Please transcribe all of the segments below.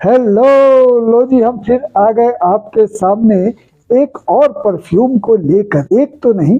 Hello लो जी, हम फिर आ गए आपके सामने एक और परफ्यूम को लेकर। एक तो नहीं,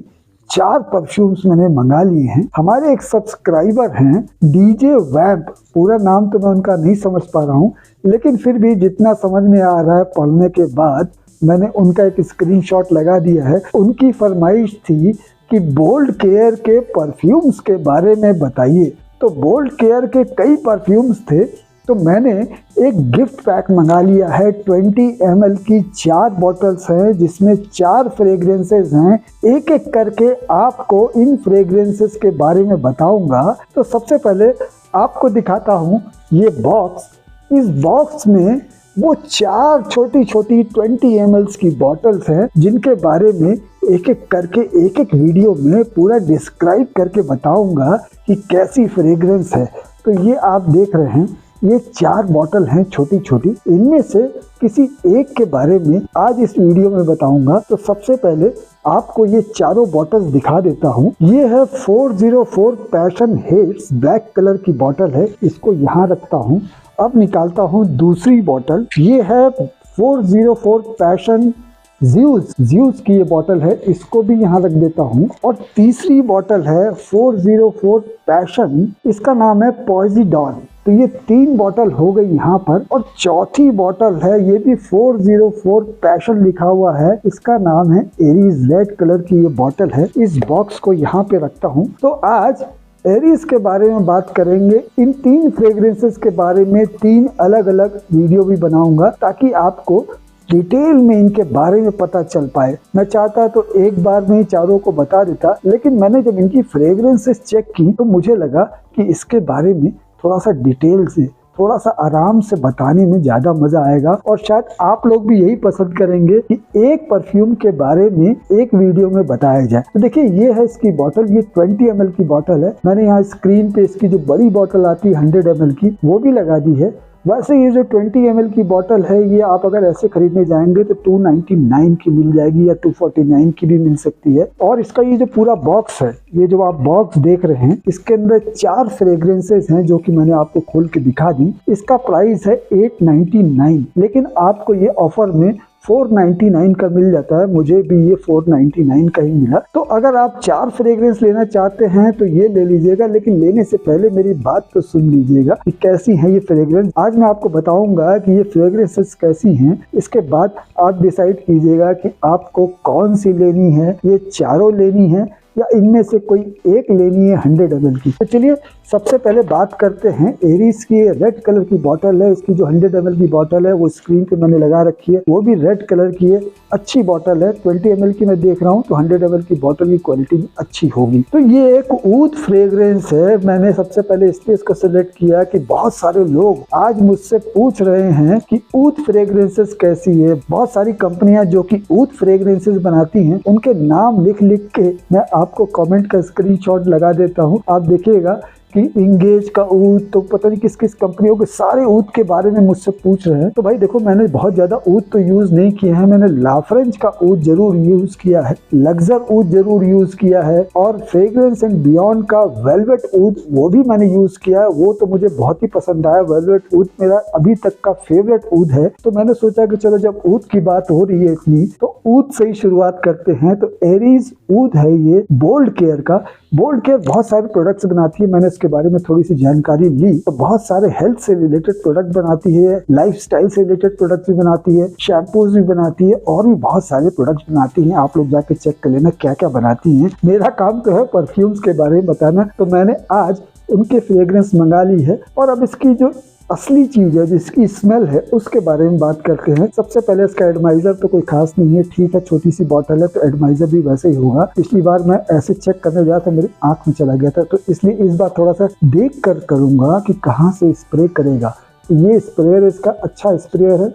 4 परफ्यूम्स मैंने मंगा लिए हैं। हमारे एक सब्सक्राइबर हैं डीजे वैम्प, पूरा नाम तो मैं उनका नहीं समझ पा रहा हूँ, लेकिन फिर भी जितना समझ में आ रहा है पढ़ने के बाद मैंने उनका एक स्क्रीनशॉट लगा दिया है। उनकी फरमाइश थी कि बोल्ड केयर के परफ्यूम्स के बारे में बताइए। तो बोल्ड केयर के कई परफ्यूम्स थे, तो मैंने एक गिफ्ट पैक मंगा लिया है। 20 ml की 4 बॉटल्स हैं, जिसमें 4 फ्रेग्रेंसेस हैं। एक एक करके आपको इन फ्रेग्रेंसेस के बारे में बताऊंगा। तो सबसे पहले आपको दिखाता हूँ ये बॉक्स। इस बॉक्स में वो 4 छोटी छोटी 20 ml की बॉटल्स हैं, जिनके बारे में एक एक करके एक एक वीडियो में पूरा डिस्क्राइब करके बताऊंगा कि कैसी फ्रेग्रेंस है। तो ये आप देख रहे हैं, ये 4 बॉटल हैं छोटी छोटी। इनमें से किसी एक के बारे में आज इस वीडियो में बताऊंगा। तो सबसे पहले आपको ये चारों बॉटल्स दिखा देता हूँ। ये है 404 पैशन हिट्स, ब्लैक कलर की बॉटल है। इसको यहाँ रखता हूँ। अब निकालता हूँ दूसरी बॉटल। ये है 404 पैशन ज़्यूस की ये बॉटल है, इसको भी यहाँ रख देता हूँ। और तीसरी बॉटल है 404 पैशन, इसका नाम है पॉइज़िडॉन। तो ये 3 बॉटल हो गई यहाँ पर। और चौथी बॉटल है, ये भी 404 पैशन लिखा हुआ है, इसका नाम है एरीज। रेड कलर की ये बॉटल है। इस बॉक्स को यहाँ पे रखता हूँ। तो आज एरीज के बारे में बात करेंगे। इन 3 फ्रेग्रेंसेस के बारे में 3 अलग अलग वीडियो भी बनाऊंगा, ताकि आपको डिटेल में इनके बारे में पता चल पाए। मैं चाहता तो एक बार में ही चारों को बता देता, लेकिन मैंने जब इनकी फ्रेग्रेंसेस चेक की तो मुझे लगा कि इसके बारे में थोड़ा सा डिटेल से, थोड़ा सा आराम से बताने में ज़्यादा मज़ा आएगा। और शायद आप लोग भी यही पसंद करेंगे कि एक परफ्यूम के बारे में एक वीडियो में बताया जाए। तो देखिए, ये है इसकी बॉटल। ये 20 ml की बॉटल है। मैंने यहाँ स्क्रीन पे इसकी जो बड़ी बॉटल आती है 100 ml की, वो भी लगा दी है। वैसे ये जो 20 ml की बॉटल है, ये आप अगर ऐसे खरीदने जाएंगे तो 299 की मिल जाएगी या 249 की भी मिल सकती है। और इसका ये जो पूरा बॉक्स है, ये जो आप बॉक्स देख रहे हैं, इसके अंदर 4 फ्रेग्रेंसेस हैं, जो कि मैंने आपको खोल के दिखा दी। इसका प्राइस है 899, लेकिन आपको ये ऑफर में 499 का मिल जाता है। मुझे भी ये 499 का ही मिला। तो अगर आप 4 फ्रेग्रेंस लेना चाहते हैं तो ये ले लीजिएगा, लेकिन लेने से पहले मेरी बात तो सुन लीजिएगा कि कैसी है ये फ्रेग्रेंस। आज मैं आपको बताऊंगा कि ये फ्रेग्रेंसेस कैसी हैं। इसके बाद आप डिसाइड कीजिएगा कि आपको कौन सी लेनी है, ये चारों लेनी है या इनमें से कोई एक लेनी है 100 ml की। तो चलिए सबसे पहले बात करते हैं एरीज की। रेड कलर की बॉटल है। इसकी जो 100 ml की बॉटल है वो स्क्रीन पे मैंने लगा रखी है, वो भी रेड कलर की है। अच्छी बॉटल है। 20 ml की मैं देख रहा हूँ, तो 100 ml की बॉटल की क्वालिटी भी अच्छी होगी। तो ये एक ऊद फ्रेग्रेंस है। मैंने सबसे पहले इसलिए इसको सिलेक्ट किया कि बहुत सारे लोग आज मुझसे पूछ रहे हैं कि ऊद फ्रेग्रेंसेस कैसी है। बहुत सारी कंपनियां जो कि ऊद फ्रेग्रेंसेस बनाती हैं, उनके नाम लिख लिख के मैं आपको कमेंट का स्क्रीनशॉट लगा देता हूं। आप देखिएगा कि इंगेज का ऊद, तो पता नहीं किस किस कंपनियों के सारे ऊद के बारे में मुझसे पूछ रहे हैं। तो भाई देखो, मैंने बहुत ज्यादा ऊद तो यूज नहीं किया है। मैंने लाफ्रेंच का ऊद जरूर यूज किया है, लग्जर ऊद जरूर यूज किया है, और फ्रेग्रेंस एंड बियॉन्ड का वेलवेट ऊद वो भी मैंने यूज किया है। वो तो मुझे बहुत ही पसंद आया। वेलवेट ऊद मेरा अभी तक का फेवरेट ऊद है। तो मैंने सोचा कि चलो जब ऊद की बात हो रही है इतनी, तो ऊद से ही शुरुआत करते हैं। तो एरीज ऊद है ये बोल्ड केयर का। बोल्ड केयर बहुत सारे प्रोडक्ट्स बनाती है। मैंने इसके बारे में थोड़ी सी जानकारी ली। तो बहुत सारे हेल्थ से रिलेटेड प्रोडक्ट बनाती है, लाइफस्टाइल से रिलेटेड प्रोडक्ट भी बनाती है, शैम्पूज भी बनाती है, और भी बहुत सारे प्रोडक्ट्स बनाती है। आप लोग जाके चेक कर लेना क्या क्या बनाती है। मेरा काम तो है परफ्यूम्स के बारे में बताना। तो मैंने आज उनके फ्रेग्रेंस मंगा ली है। और अब इसकी जो असली चीज है, जिसकी स्मेल है, उसके बारे में बात करते हैं। सबसे पहले इसका एडमाइजर तो कोई खास नहीं है, ठीक है, छोटी सी बॉटल है, तो एडमाइजर भी वैसे ही होगा। पिछली बार मैं ऐसे चेक करने गया था, मेरी आंख में चला गया था, तो इसलिए इस बार थोड़ा सा देख कर करूंगा कि कहाँ से स्प्रे करेगा। तो ये स्प्रेयर इसका अच्छा स्प्रेयर है।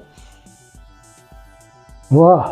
वाह,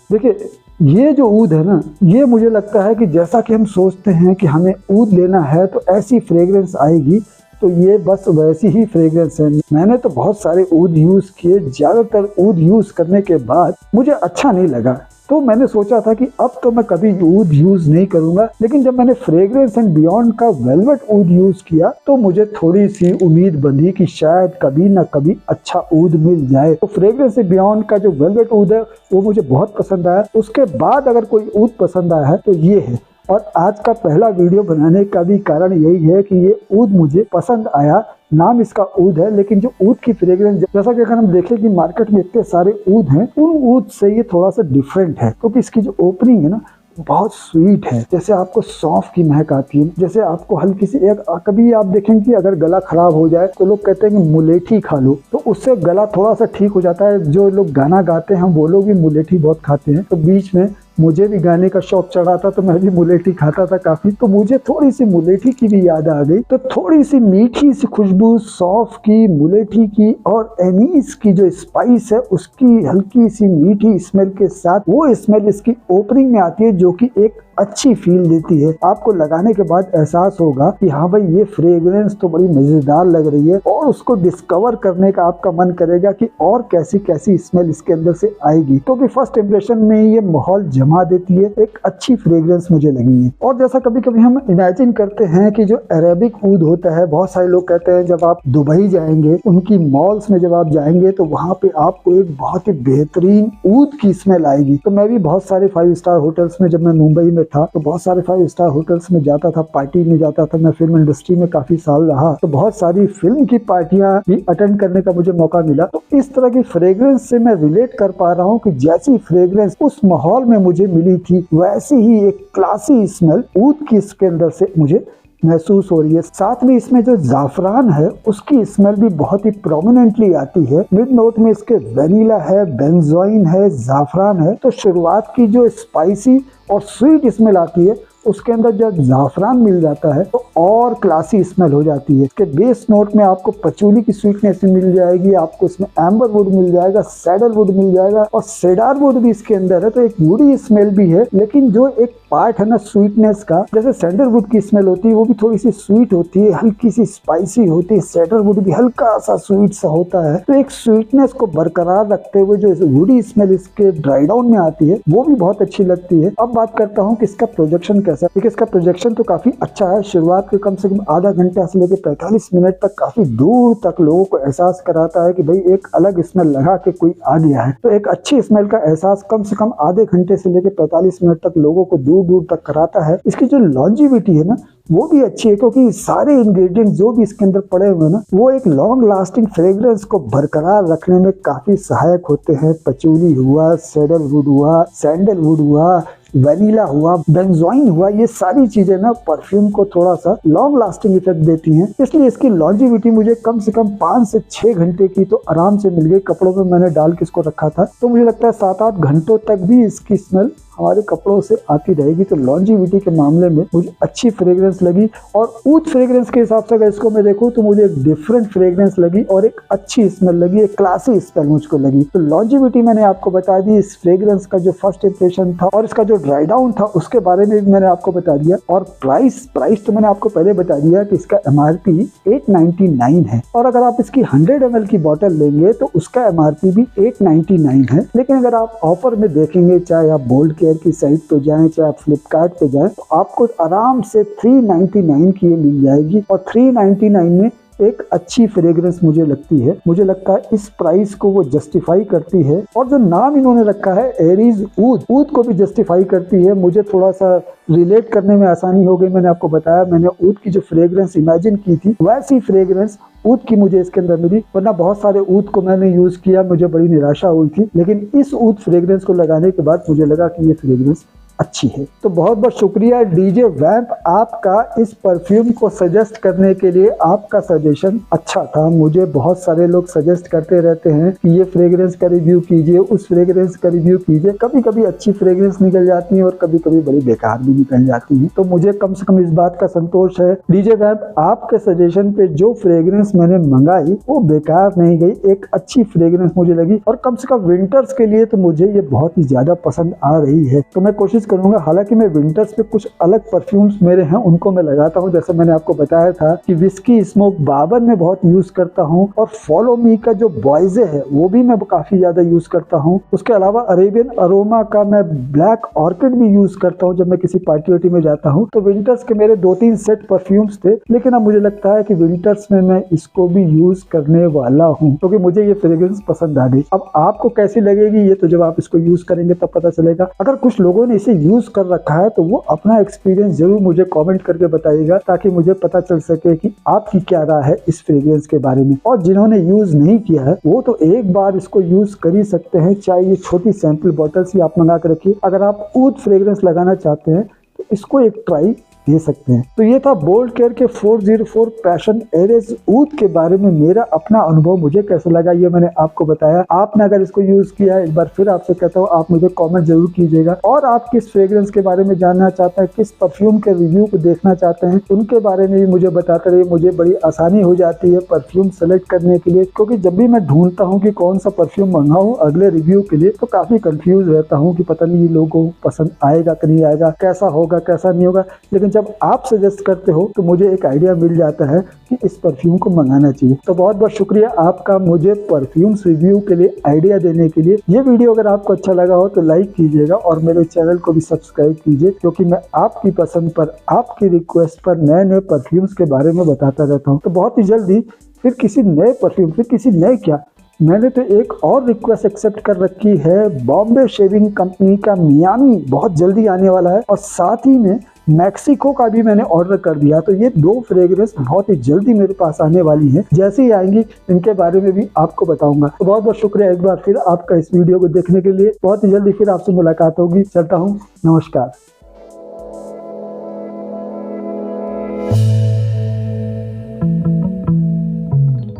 देखिए ये जो ऊद है ना, ये मुझे लगता है कि जैसा कि हम सोचते हैं कि हमें ऊद लेना है तो ऐसी फ्रेग्रेंस आएगी, तो ये बस वैसी ही फ्रेग्रेंस है। मैंने तो बहुत सारे ऊद यूज किए। ज्यादातर ऊद यूज करने के बाद मुझे अच्छा नहीं लगा। तो मैंने सोचा था कि अब तो मैं कभी ऊद यूज नहीं करूंगा, लेकिन जब मैंने फ्रेग्रेंस एंड बियॉन्ड का वेलवेट ऊद यूज किया तो मुझे थोड़ी सी उम्मीद बंधी कि शायद कभी ना कभी अच्छा ऊद मिल जाए। तो फ्रेग्रेंस एंड बियॉन्ड का जो वेलवेट ऊद है वो मुझे बहुत पसंद आया। उसके बाद अगर कोई ऊद पसंद आया है तो ये है, और आज का पहला वीडियो बनाने का भी कारण यही है कि ये ऊद मुझे पसंद आया। नाम इसका ऊद है, लेकिन जो ऊद की फ्रेग्रेंस, जैसा कि अगर हम देखें कि मार्केट में इतने सारे ऊद हैं, उन ऊद से ये थोड़ा सा डिफरेंट है, क्योंकि इसकी जो ओपनिंग है ना बहुत स्वीट है। जैसे आपको सौंफ की महक आती है, जैसे आपको हल्की सी कभी आप देखेंगे कि अगर गला खराब हो जाए तो लोग कहते हैं कि मुलेठी खा लो, तो उससे गला थोड़ा सा ठीक हो जाता है। जो लोग गाना गाते हैं वो लोग भी मुलेठी बहुत खाते हैं। तो बीच में मुझे भी गाने का शौक चढ़ा था तो मैं भी मुलेठी खाता था काफी, तो मुझे थोड़ी सी मुलेठी की भी याद आ गई। तो थोड़ी सी मीठी सी खुशबू सौंफ की, मुलेठी की और एनीस की जो स्पाइस है उसकी हल्की सी मीठी स्मेल के साथ वो स्मेल इसकी ओपनिंग में आती है, जो कि एक अच्छी फील देती है। आपको लगाने के बाद एहसास होगा कि हाँ भाई ये फ्रेग्रेंस तो बड़ी मजेदार लग रही है, और उसको डिस्कवर करने का आपका मन करेगा कि और कैसी कैसी स्मेल इसके अंदर से आएगी। क्योंकि फर्स्ट इंप्रेशन में ये माहौल जमा देती है, एक अच्छी फ्रेग्रेंस मुझे लगी है। और जैसा कभी कभी हम इमेजिन करते हैं कि जो अरेबिक ऊद होता है, बहुत सारे लोग कहते हैं जब आप दुबई जाएंगे, उनकी मॉल्स में जब आप जाएंगे तो वहाँ पे आपको एक बहुत ही बेहतरीन ऊद की स्मेल आएगी। तो मैं भी बहुत सारे 5 स्टार होटल्स में, जब मैं मुंबई में था तो बहुत सारे 5 स्टार होटल्स में जाता था, पार्टी में जाता था। मैं फिल्म इंडस्ट्री में काफी साल रहा, तो बहुत सारी फिल्म की पार्टियां भी अटेंड करने का मुझे मौका मिला। तो इस तरह की फ्रेग्रेंस से मैं रिलेट कर पा रहा हूँ कि जैसी फ्रेग्रेंस उस माहौल में मुझे मिली थी, वैसी ही एक क्लासी स्मेल ऊद की इसके अंदर से मुझे महसूस हो रही है। साथ में इसमें जो जाफरान है उसकी स्मेल भी बहुत ही प्रोमिनेंटली आती है। मिड नोट में इसके वेनिला है, बेंजोइन है, जाफरान है। तो शुरुआत की जो स्पाइसी और स्वीट स्मेल आती है उसके अंदर जब जाफरान मिल जाता है तो और क्लासी स्मेल हो जाती है। इसके बेस नोट में आपको पचूली की स्वीटनेस मिल जाएगी, आपको इसमें एम्बर वुड मिल जाएगा, सैडलवुड मिल जाएगा और सेडार वुड भी इसके अंदर है। तो एक वुडी स्मेल भी है, लेकिन जो एक पार्ट है ना स्वीटनेस का, जैसे सैंडलवुड की स्मेल होती है वो भी थोड़ी सी स्वीट होती है, हल्की सी स्पाइसी होती है, सैडलवुड भी हल्का सा स्वीट सा होता है। तो एक स्वीटनेस को बरकरार रखते हुए जो वुडी स्मेल इसके ड्राई डाउन में आती है वो भी बहुत अच्छी लगती है। अब बात करता हूँ कि इसका प्रोजेक्शन कैसा है। देखिए इसका प्रोजेक्शन तो काफी अच्छा है। शुरुआत के कम से कम आधा घंटा से लेकर 45 मिनट तक काफी दूर तक लोगों को एहसास कराता है कि भाई एक अलग स्मेल लगा के कोई आ गया है। तो एक अच्छी स्मेल का एहसास कम से कम आधे घंटे से लेकर 45 मिनट तक लोगों को दूर दूर तक कराता है। इसकी जो लॉन्जिविटी है ना वो भी अच्छी है, क्योंकि सारे इंग्रेडिएंट जो भी इसके अंदर पड़े हुए ना वो एक लॉन्ग लास्टिंग फ्रेग्रेंस को बरकरार रखने में काफी सहायक होते हैं। पचूली हुआ, सैडलवुड हुआ, सैंडलवुड हुआ, वेनिला हुआ, बेंजोइन हुआ, ये सारी चीजें ना परफ्यूम को थोड़ा सा लॉन्ग लास्टिंग इफेक्ट देती हैं। इसलिए इसकी लॉन्जिविटी मुझे कम से कम 5 से 6 घंटे की तो आराम से मिल गई। कपड़ों में मैंने डाल के इसको रखा था तो मुझे लगता है 7-8 घंटों तक भी इसकी स्मेल हमारे कपड़ों से आती रहेगी। तो लॉन्जिविटी के मामले में मुझे अच्छी फ्रेग्रेंस लगी। और ऊद फ्रेग्रेंस के हिसाब से अगर इसको मैं देखूं तो मुझे एक डिफरेंट फ्रेग्रेंस लगी और एक अच्छी स्मेल लगी, एक क्लासी स्मेल मुझको लगी। तो लॉन्जिविटी मैंने आपको बता दी, इस फ्रेग्रेंस का जो फर्स्ट इंप्रेशन था और इसका जो ड्राई डाउन था उसके बारे में भी मैंने आपको बता दिया। और प्राइस तो मैंने आपको पहले बता दिया कि इसका MRP 899 है, और अगर आप इसकी 100 ml की बोतल लेंगे तो उसका MRP भी 899 है। लेकिन अगर आप ऑफर में देखेंगे, चाहे आप बोल्ड केयर की साइट पे जाएं, चाहे आप फ्लिपकार्ट पे जाएं, तो आपको आराम से 399 की ये मिल जाएगी। और 399 में एक अच्छी फ्रेग्रेंस मुझे लगती है। मुझे लगता है इस प्राइस को वो जस्टिफाई करती है, और जो नाम इन्होंने रखा है एरीज ऊद को भी जस्टिफाई करती है। मुझे थोड़ा सा रिलेट करने में आसानी हो गई। मैंने आपको बताया, मैंने ऊद की जो फ्रेग्रेंस इमेजिन की थी वैसी फ्रेग्रेंस ऊद की मुझे इसके अंदर मिली। वरना बहुत सारे ऊद को मैंने यूज किया, मुझे बड़ी निराशा हुई थी, लेकिन इस ऊद फ्रेग्रेंस को लगाने के बाद मुझे लगा कि ये फ्रेग्रेंस अच्छी है। तो बहुत बहुत शुक्रिया डीजे वैम्प आपका इस परफ्यूम को सजेस्ट करने के लिए। आपका सजेशन अच्छा था। मुझे बहुत सारे लोग सजेस्ट करते रहते हैं कि ये फ्रेग्रेंस का रिव्यू कीजिए, उस फ्रेग्रेंस का रिव्यू कीजिए। कभी कभी अच्छी फ्रेग्रेंस निकल जाती है और कभी कभी बड़ी बेकार भी निकल जाती है। तो मुझे कम से कम इस बात का संतोष है डीजे वैम्प आपके सजेशन पे जो फ्रेग्रेंस मैंने मंगाई वो बेकार नहीं गई, एक अच्छी फ्रेग्रेंस मुझे लगी। और कम से कम विंटर्स के लिए तो मुझे ये बहुत ही ज्यादा पसंद आ रही है। तो मैं कोशिश यूज करूंगा। हालांकि मैं विंटर्स पे कुछ अलग परफ्यूम्स मेरे हैं उनको मैं लगाता हूँ, जैसे मैंने आपको बताया था कि विस्की स्मोक बाबन में बहुत यूज करता हूँ, और फॉलो मी का जो बॉयजे है वो भी मैं काफी ज्यादा यूज करता हूँ। उसके अलावा अरेबियन अरोमा का मैं ब्लैक ऑर्किड भी यूज करता हूँ जब मैं किसी पार्टी वार्टी में जाता हूँ। तो विंटर्स के मेरे 2-3 सेट परफ्यूम्स थे, लेकिन अब मुझे लगता है कि विंटर्स में मैं इसको भी यूज करने वाला हूँ, क्योंकि मुझे ये फ्रेग्रेंस पसंद आ गई। अब आपको कैसी लगेगी ये तो जब आप इसको यूज करेंगे तब पता चलेगा। अगर कुछ लोगों ने इसे यूज कर रखा है तो वो अपना एक्सपीरियंस जरूर मुझे कमेंट करके बताइएगा, ताकि मुझे पता चल सके कि आपकी क्या राय है इस फ्रेग्रेंस के बारे में। और जिन्होंने यूज नहीं किया है वो तो एक बार इसको यूज कर ही सकते हैं, चाहे ये छोटी सैंपल बॉटल्स ही आप मंगा कर रखिए। अगर आप ऊद फ्रेग्रेंस लगाना चाहते हैं तो इसको एक ट्राई दे सकते हैं। तो ये था बोल्ड केयर के 404 पैशन एरेज ऊद के बारे में मेरा अपना अनुभव। मुझे कैसा लगा ये मैंने आपको बताया। आपने अगर इसको यूज किया है, एक बार फिर आपसे कहता हूँ आप मुझे कमेंट जरूर कीजिएगा। और आप किस फ्रेग्रेंस के बारे में जानना चाहते हैं, किस परफ्यूम के रिव्यू को देखना चाहते हैं, उनके बारे में भी मुझे बताते रहिए। मुझे बड़ी आसानी हो जाती है परफ्यूम सेलेक्ट करने के लिए, क्योंकि जब भी मैं ढूंढता हूँ कि कौन सा परफ्यूम मंगाऊं अगले रिव्यू के लिए, तो काफी कंफ्यूज रहता हूँ कि पता नहीं ये लोगों को पसंद आएगा कि नहीं आएगा, कैसा होगा कैसा नहीं होगा। लेकिन जब आप सजेस्ट करते हो तो मुझे एक आइडिया मिल जाता है कि इस परफ्यूम को मंगाना चाहिए। तो बहुत बहुत शुक्रिया आपका मुझे परफ्यूम्स रिव्यू के लिए आइडिया देने के लिए। ये वीडियो अगर आपको अच्छा लगा हो तो लाइक कीजिएगा और मेरे चैनल को भी सब्सक्राइब कीजिए, क्योंकि मैं आपकी पसंद पर, आपकी रिक्वेस्ट पर नए नए परफ्यूम्स के बारे में बताता रहता हूँ। तो बहुत ही जल्दी फिर किसी नए परफ्यूम, फिर किसी नए क्या, मैंने तो एक और रिक्वेस्ट एक्सेप्ट कर रखी है। बॉम्बे शेविंग कंपनी का मियामी बहुत जल्दी आने वाला है, और साथ ही में मैक्सिको का भी मैंने ऑर्डर कर दिया। तो ये 2 फ्रेग्रेंस बहुत ही जल्दी मेरे पास आने वाली हैं। जैसे ही आएंगी इनके बारे में भी आपको बताऊंगा। तो बहुत बहुत शुक्रिया एक बार फिर आपका इस वीडियो को देखने के लिए। बहुत ही जल्दी फिर आपसे मुलाकात होगी। चलता हूँ, नमस्कार।